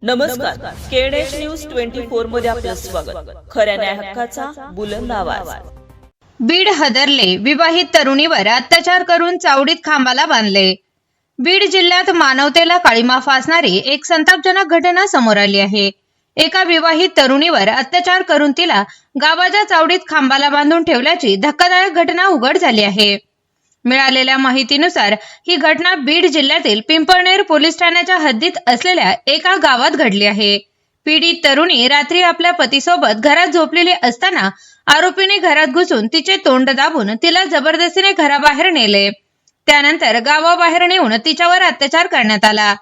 नमस्कार, KNH news 24 मध्ये आपलं स्वागत. खऱ्या न्याय हक्काचा बुलंद आवाज. बीड हदरले, विवाहित तरुणीवर अत्याचार करून चावडीत खांबाला बांधले. बीड जिल्ह्यात मानवतेला काळीमा फासणारी एक संतापजनक घटना समोर आली आहे. एका विवाहित तरुणीवर अत्याचार करून तिला गावाच्या चावडीत खांबाला बांधून ठेवल्याची धक्कादायक घटना उघड झाली आहे. मिळालेल्या माहितीनुसार ही घटना बीड जिल्ह्यातील पिंपळनेर पोलीस ठाण्याच्या हद्दीत असलेल्या एका गावात घडली आहे. पीडित तरुणी रात्री आपल्या पतीसोबत घरात झोपलेली असताना आरोपीने घरात घुसून तिचे तोंड दाबून तिला जबरदस्तीने घराबाहेर नेले. त्यानंतर गावाबाहेर नेऊन तिच्यावर अत्याचार करण्यात आला.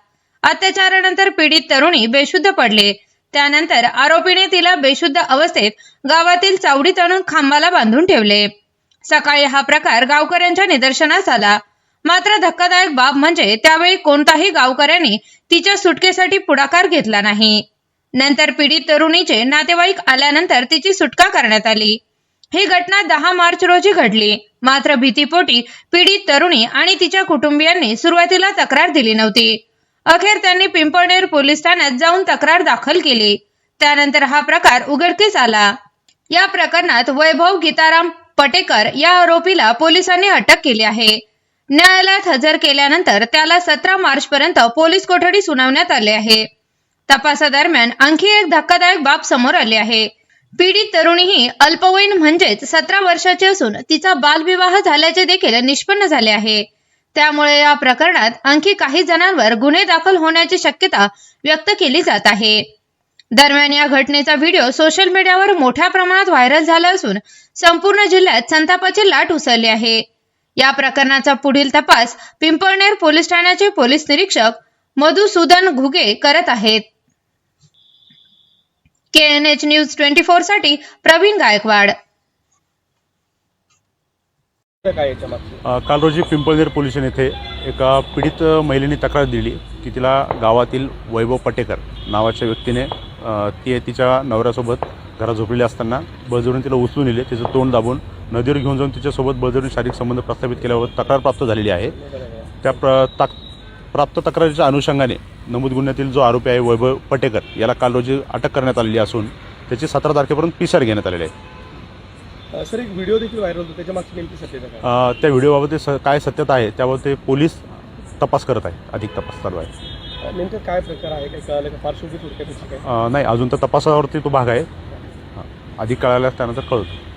अत्याचारानंतर पीडित तरुणी बेशुद्ध पडली. त्यानंतर आरोपीने तिला बेशुद्ध अवस्थेत गावातील चावडीत आणून खांबाला बांधून ठेवले. सकाळी हा प्रकार गावकऱ्यांच्या निदर्शनास आला. मात्र धक्कादायक बाब म्हणजे त्यावेळी कोणताही गावकऱ्यांनी तिच्या सुटकेसाठी पुढाकार घेतला नाही. नंतर पीडित तरुणीचे नातेवाईक आल्यानंतर तिची सुटका करण्यात आली. ही घटना 10 मार्च रोजी घडली. मात्र भीतीपोटी पीडित तरुणी आणि तिच्या कुटुंबियांनी सुरुवातीला तक्रार दिली नव्हती. अखेर त्यांनी पिंपळनेर पोलीस ठाण्यात जाऊन तक्रार दाखल केली. त्यानंतर हा प्रकार उघडकीस आला. या प्रकरणात वैभव गीताराम पटेकर या आरोपीला पोलिसांनी अटक केली आहे. न्यायालयात हजर केल्यानंतर त्याला 17 मार्च पर्यंत पोलीस कोठडी सुनावण्यात आली आहे. तपासादरम्यान आणखी एक धक्कादायक बाब समोर आली आहे. पीडित तरुणी ही अल्पवयीन म्हणजेच 17 वर्षाची असून तिचा बालविवाह झाल्याचे देखील निष्पन्न झाले आहे. त्यामुळे या प्रकरणात आणखी काही जणांवर गुन्हे दाखल होण्याची शक्यता व्यक्त केली जात आहे. दरम्यान या घटनेचा व्हिडिओ सोशल मीडियावर मोठ्या प्रमाणात व्हायरल झाला असून संपूर्ण जिल्ह्यात संतापाची लाट उसळली आहे. या प्रकरणाचा पुढील तपास पिंपळनेर पोलीस ठाण्याचे पोलीस निरीक्षक मधुसूदन घुगे करत आहेत. केएनएच न्यूज 24 साठी प्रवीण गायकवाड. काल रोजी पिंपळनेर पोलीस येथे एका पीडित महिलेने तक्रार दिली की तिला गावातील वैभव पटेकर नावाच्या व्यक्तीने ती तिच्या नवऱ्यासोबत घरात झोपलेली असताना बळजबरीने तिला उचलून नेले. तिचं तोंड दाबून नदीवर घेऊन जाऊन तिच्यासोबत बळजबरीने शारीरिक संबंध प्रस्थापित केल्याबाबत तक्रार प्राप्त झालेली आहे. त्या प्राप्त तक्रारीच्या अनुषंगाने नमूद गुन्ह्यातील जो आरोपी आहे वैभव पटेकर याला काल रोजी अटक करण्यात आलेली असून त्याची 17 तारखेपर्यंत PCR घेण्यात आलेली आहे. सर, एक व्हिडिओ देखील व्हायरल होतो, त्याच्या मागची नेमकी सत्यता काय? त्या व्हिडिओबाबत काय सत्यता आहे त्याबाबत ते पोलीस तपास करत आहे. अधिक तपास चालू आहे. नेमकं काय प्रकार आहे, काही कळालं का? पार्श्वभूमी थोडक्यात काय? नाही, अजून तर तपासावरती तो भाग आहे. अधिक कळाल्यास त्यानंतर कळतो.